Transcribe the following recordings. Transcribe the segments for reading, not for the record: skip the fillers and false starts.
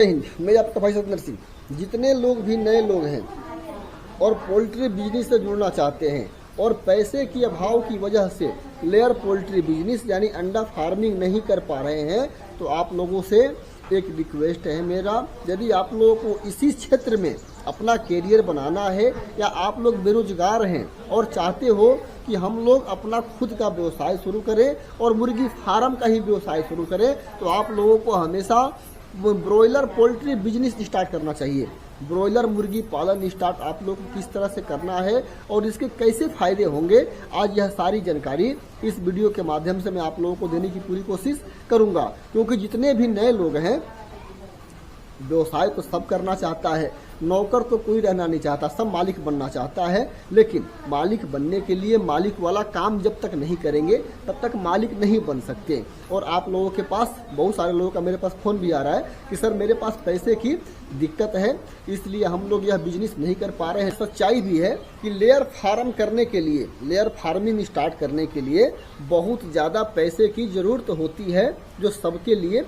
मैं आपका भाई सत्येंद्र सिंह। जितने लोग भी नए लोग हैं और पोल्ट्री बिजनेस से जुड़ना चाहते हैं और पैसे की अभाव की वजह से लेयर पोल्ट्री बिजनेस यानी अंडा फार्मिंग नहीं कर पा रहे हैं, तो आप लोगों से एक रिक्वेस्ट है मेरा, यदि आप लोगों को इसी क्षेत्र में अपना कैरियर बनाना है या आप लोग बेरोजगार हैं और चाहते हो कि हम लोग अपना खुद का व्यवसाय शुरू करें और मुर्गी फार्म का ही व्यवसाय शुरू करें, तो आप लोगों को हमेशा ब्रॉयलर पोल्ट्री बिजनेस स्टार्ट करना चाहिए। ब्रॉयलर मुर्गी पालन स्टार्ट आप लोग को किस तरह से करना है और इसके कैसे फायदे होंगे, आज यह सारी जानकारी इस वीडियो के माध्यम से मैं आप लोगों को देने की पूरी कोशिश करूंगा। क्योंकि जितने भी नए लोग हैं, व्यवसाय तो सब करना चाहता है, नौकर तो कोई रहना नहीं चाहता, सब मालिक बनना चाहता है। लेकिन मालिक बनने के लिए मालिक वाला काम जब तक नहीं करेंगे तब तक मालिक नहीं बन सकते। और आप लोगों के पास बहुत सारे लोगों का मेरे पास फ़ोन भी आ रहा है कि सर मेरे पास पैसे की दिक्कत है, इसलिए हम लोग यह बिजनेस नहीं कर पा रहे हैं। सच्चाई भी है कि लेयर फार्म करने के लिए, लेयर फार्मिंग स्टार्ट करने के लिए बहुत ज़्यादा पैसे की ज़रूरत होती है, जो सबके लिए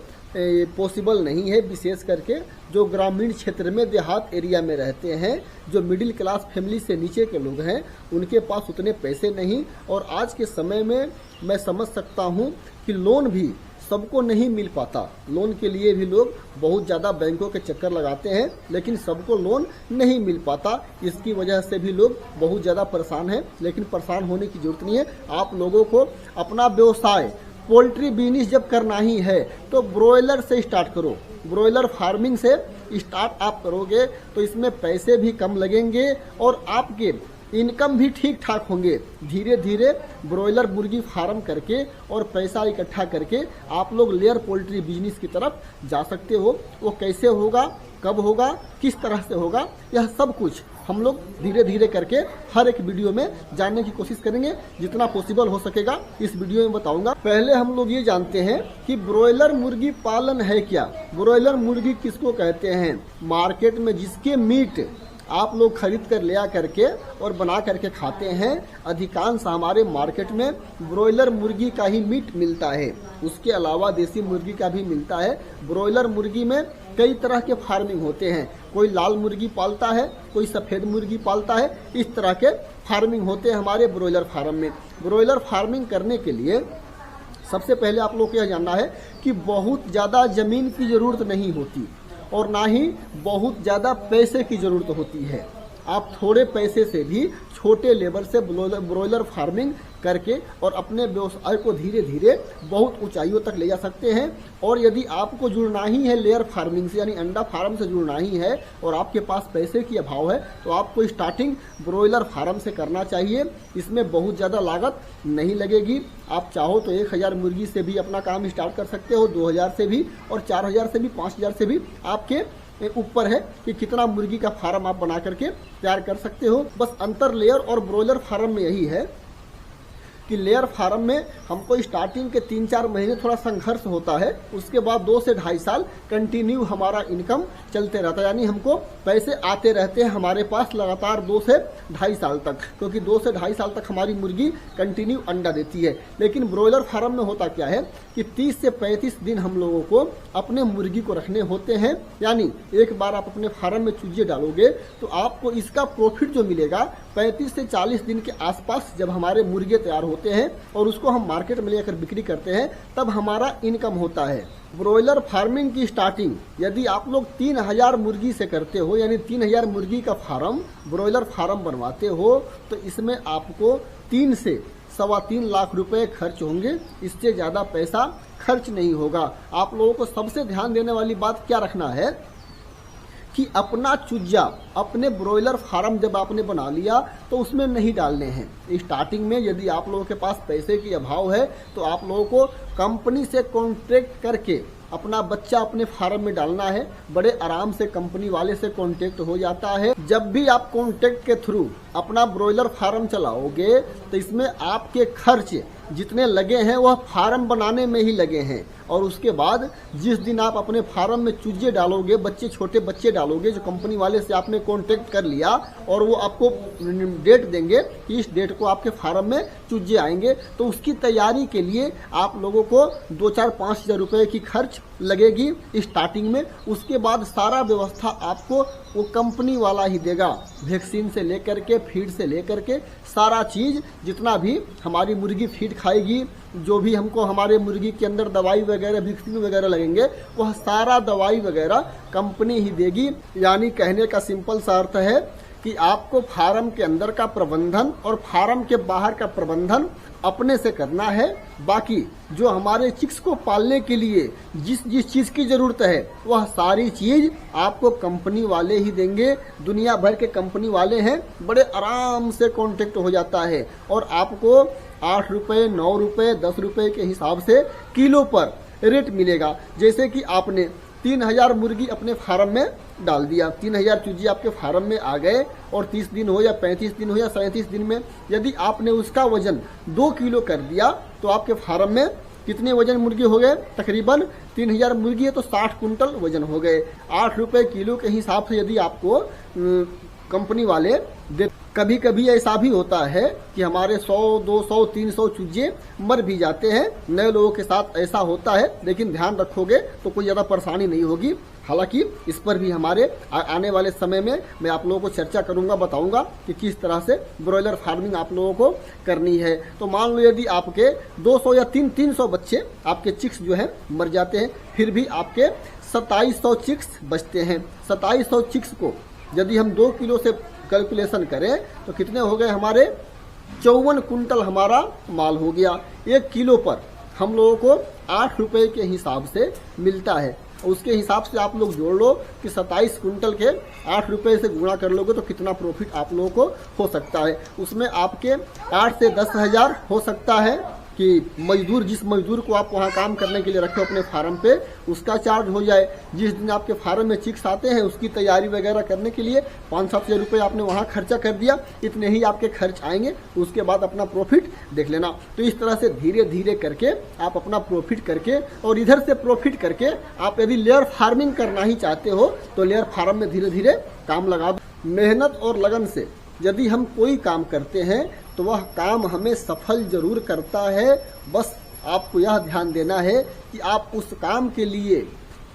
पॉसिबल नहीं है। विशेष करके जो ग्रामीण क्षेत्र में देहात एरिया में रहते हैं, जो मिडिल क्लास फैमिली से नीचे के लोग हैं, उनके पास उतने पैसे नहीं। और आज के समय में मैं समझ सकता हूं कि लोन भी सबको नहीं मिल पाता। लोन के लिए भी लोग बहुत ज़्यादा बैंकों के चक्कर लगाते हैं, लेकिन सबको लोन नहीं मिल पाता। इसकी वजह से भी लोग बहुत ज़्यादा परेशान हैं। लेकिन परेशान होने की जरूरत नहीं है। आप लोगों को अपना व्यवसाय पोल्ट्री बिजनेस जब करना ही है तो ब्रॉयलर से स्टार्ट करो। ब्रॉयलर फार्मिंग से स्टार्ट आप करोगे तो इसमें पैसे भी कम लगेंगे और आपके इनकम भी ठीक ठाक होंगे। धीरे धीरे ब्रॉयलर मुर्गी फार्म करके और पैसा इकट्ठा करके आप लोग लेयर पोल्ट्री बिजनेस की तरफ जा सकते हो। वो कैसे होगा, कब होगा, किस तरह से होगा, यह सब कुछ हम लोग धीरे धीरे करके हर एक वीडियो में जानने की कोशिश करेंगे। जितना पॉसिबल हो सकेगा इस वीडियो में बताऊंगा। पहले हम लोग ये जानते हैं कि ब्रॉयलर मुर्गी पालन है क्या। ब्रॉयलर मुर्गी किसको कहते हैं? मार्केट में जिसके मीट आप लोग खरीद कर ले करके और बना करके खाते हैं, अधिकांश हमारे मार्केट में ब्रॉयलर मुर्गी का ही मीट मिलता है। उसके अलावा देसी मुर्गी का भी मिलता है। ब्रॉयलर मुर्गी में कई तरह के फार्मिंग होते हैं। कोई लाल मुर्गी पालता है, कोई सफ़ेद मुर्गी पालता है। इस तरह के फार्मिंग होते हैं हमारे ब्रॉयलर फार्म में। ब्रॉयलर फार्मिंग करने के लिए सबसे पहले आप लोग को यह जानना है कि बहुत ज़्यादा ज़मीन की ज़रूरत नहीं होती और ना ही बहुत ज़्यादा पैसे की ज़रूरत होती है। आप थोड़े पैसे से भी छोटे लेवल से ब्रॉयलर फार्मिंग करके और अपने व्यवसाय को धीरे धीरे बहुत ऊंचाइयों तक ले जा सकते हैं। और यदि आपको जुड़ना ही है लेयर फार्मिंग से यानी अंडा फार्म से जुड़ना ही है और आपके पास पैसे की अभाव है, तो आपको स्टार्टिंग ब्रॉयलर फार्म से करना चाहिए। इसमें बहुत ज़्यादा लागत नहीं लगेगी। आप चाहो तो 1000 मुर्गी से भी अपना काम स्टार्ट कर सकते हो, 2000 से भी और 4000 से भी, 5000 से भी आपके ऊपर है कि कितना मुर्गी का फार्म आप बना करके तैयार कर सकते हो। बस अंतर लेयर और ब्रॉयलर फार्म में यही है कि लेयर फार्म में हमको स्टार्टिंग के 3-4 महीने थोड़ा संघर्ष होता है, उसके बाद 2 से ढाई साल कंटिन्यू हमारा इनकम चलते रहता है, यानी हमको पैसे आते रहते हैं हमारे पास लगातार 2 से ढाई साल तक, क्योंकि 2 से ढाई साल तक हमारी मुर्गी कंटिन्यू अंडा देती है। लेकिन ब्रॉयलर फार्म में होता क्या है कि 30 से 35 दिन हम लोगों को अपने मुर्गी को रखने होते हैं। यानी एक बार आप अपने फार्म में चूजे डालोगे तो आपको इसका प्रॉफिट जो मिलेगा 35 से 40 दिन के आसपास, जब हमारे मुर्गे तैयार होते हैं और उसको हम मार्केट में लेकर बिक्री करते हैं, तब हमारा इनकम होता है। ब्रॉयलर फार्मिंग की स्टार्टिंग यदि आप लोग 3000 मुर्गी से करते हो, यानी 3000 मुर्गी का फार्म ब्रॉयलर फार्म बनवाते हो, तो इसमें आपको 3 से 3.25 लाख रुपए खर्च होंगे। इससे ज़्यादा पैसा खर्च नहीं होगा। आप लोगों को सबसे ध्यान देने वाली बात क्या रखना है कि अपना चूजा, अपने ब्रॉयलर फार्म जब आपने बना लिया तो उसमें नहीं डालने हैं। स्टार्टिंग में यदि आप लोगों के पास पैसे की अभाव है तो आप लोगों को कंपनी से कॉन्ट्रैक्ट करके अपना बच्चा अपने फार्म में डालना है। बड़े आराम से कंपनी वाले से कॉन्टेक्ट हो जाता है। जब भी आप कॉन्टेक्ट के थ्रू अपना ब्रॉयलर फार्म चलाओगे तो इसमें आपके खर्च जितने लगे हैं वह फार्म बनाने में ही लगे हैं। और उसके बाद जिस दिन आप अपने फार्म में चूजे डालोगे, छोटे बच्चे डालोगे, जो कंपनी वाले से आपने कॉन्टेक्ट कर लिया और वो आपको डेट देंगे कि इस डेट को आपके फार्म में चूजे आएंगे, तो उसकी तैयारी के लिए आप लोगों को 2-4-5 हज़ार रुपये की खर्च लगेगी स्टार्टिंग में। उसके बाद सारा व्यवस्था आपको वो कंपनी वाला ही देगा, वैक्सीन से लेकर के, फीड से लेकर के सारा चीज़, जितना भी हमारी मुर्गी फीड खाएगी, जो भी हमको हमारे मुर्गी के अंदर दवाई वगैरह, वैक्सीन वगैरह लगेंगे, वह सारा दवाई वगैरह कंपनी ही देगी। यानी कहने का सिंपल सा अर्थ है कि आपको फार्म के अंदर का प्रबंधन और फार्म के बाहर का प्रबंधन अपने से करना है। बाकी जो हमारे चिक्स को पालने के लिए जिस चीज़ की ज़रूरत है, वह सारी चीज़ आपको कंपनी वाले ही देंगे। दुनिया भर के कंपनी वाले हैं, बड़े आराम से कांटेक्ट हो जाता है और आपको 8 रुपये, 9 रुपये, 10 रुपये के हिसाब से किलो पर रेट मिलेगा। जैसे कि आपने 3000 मुर्गी अपने फार्म में डाल दिया, 3000 चूजे आपके फार्म में आ गए और 30 दिन हो या 35 दिन हो या 37 दिन में यदि आपने उसका वजन 2 किलो कर दिया, तो आपके फार्म में कितने वजन मुर्गी हो गए? तकरीबन 3000 मुर्गी है तो 60 कुंटल वजन हो गए। 8 रुपये किलो के हिसाब से यदि आपको कंपनी वाले दे। कभी कभी ऐसा भी होता है कि हमारे 100, 200, 300 चूजे मर भी जाते हैं। नए लोगों के साथ ऐसा होता है, लेकिन ध्यान रखोगे तो कोई ज़्यादा परेशानी नहीं होगी। हालांकि इस पर भी हमारे आने वाले समय में मैं आप लोगों को चर्चा करूंगा, बताऊंगा कि किस तरह से ब्रॉयलर फार्मिंग आप लोगों को करनी है। तो मान लो यदि आपके 200 या 300 बच्चे आपके चिक्स जो हैं मर जाते हैं, फिर भी आपके 2700 चिक्स बचते हैं। 2700 चिक्स को यदि हम 2 किलो से कैलकुलेशन करें तो कितने हो गए? हमारे 54 कुंटल हमारा माल हो गया। 1 किलो पर हम लोगों को 8 रुपये के हिसाब से मिलता है। उसके हिसाब से आप लोग जोड़ लो कि 27 कुंटल के 8 रुपये से गुणा कर लोगे तो कितना प्रॉफिट आप लोगों को हो सकता है। उसमें आपके 8 से 10 हज़ार हो सकता है कि मजदूर, जिस मजदूर को आप वहाँ काम करने के लिए रखे हो अपने फार्म पे, उसका चार्ज हो जाए। जिस दिन आपके फार्म में चिक्स आते हैं उसकी तैयारी वगैरह करने के लिए 5-7 हज़ार रुपये आपने वहाँ खर्चा कर दिया, इतने ही आपके खर्च आएंगे। उसके बाद अपना प्रॉफिट देख लेना। तो इस तरह से धीरे धीरे करके आप अपना प्रॉफिट करके और इधर से प्रॉफिट करके आप यदि लेयर फार्मिंग करना ही चाहते हो तो लेयर फार्म में धीरे धीरे काम लगा दो। मेहनत और लगन से यदि हम कोई काम करते हैं तो वह काम हमें सफल जरूर करता है। बस आपको यह ध्यान देना है कि आप उस काम के लिए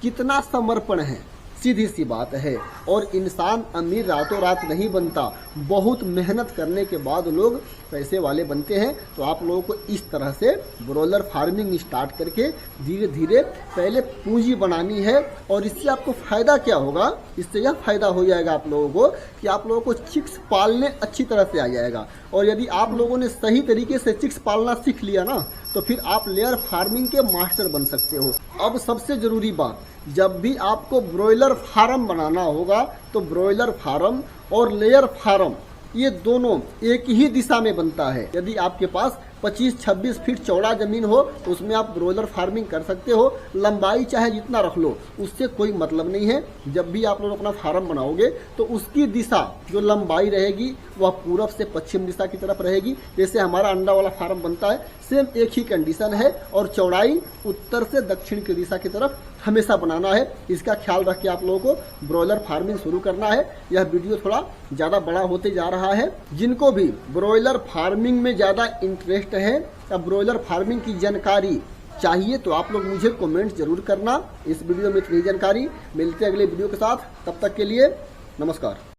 कितना समर्पण है, सीधी सी बात है। और इंसान अमीर रातों रात नहीं बनता, बहुत मेहनत करने के बाद लोग पैसे वाले बनते हैं। तो आप लोगों को इस तरह से ब्रॉयलर फार्मिंग स्टार्ट करके धीरे धीरे पहले पूंजी बनानी है। और इससे आपको फ़ायदा क्या होगा? इससे यह फ़ायदा हो जाएगा आप लोगों को कि आप लोगों को चिक्स पालने अच्छी तरह से आ जाएगा। और यदि आप लोगों ने सही तरीके से चिक्स पालना सीख लिया ना, तो फिर आप लेयर फार्मिंग के मास्टर बन सकते हो। अब सबसे ज़रूरी बात, जब भी आपको ब्रॉयलर फार्म बनाना होगा तो ब्रॉयलर फार्म और लेयर फार्म ये दोनों एक ही दिशा में बनता है। यदि आपके पास 25-26 फीट चौड़ा जमीन हो तो उसमें आप ब्रॉयलर फार्मिंग कर सकते हो। लंबाई चाहे जितना रख लो, उससे कोई मतलब नहीं है। जब भी आप लोग अपना फार्म बनाओगे तो उसकी दिशा जो लंबाई रहेगी वह पूरब से पश्चिम दिशा की तरफ रहेगी। जैसे हमारा अंडा वाला फार्म बनता है, सेम एक ही कंडीशन है। और चौड़ाई उत्तर से दक्षिण की दिशा की तरफ हमेशा बनाना है। इसका ख्याल रख के आप लोगों को ब्रॉयलर फार्मिंग शुरू करना है। यह वीडियो थोड़ा ज़्यादा बड़ा होते जा रहा है। जिनको भी ब्रॉयलर फार्मिंग में ज़्यादा इंटरेस्ट है या ब्रॉयलर फार्मिंग की जानकारी चाहिए तो आप लोग मुझे कमेंट जरूर करना। इस वीडियो में इतनी जानकारी, मिलते हैं अगले वीडियो के साथ। तब तक के लिए नमस्कार।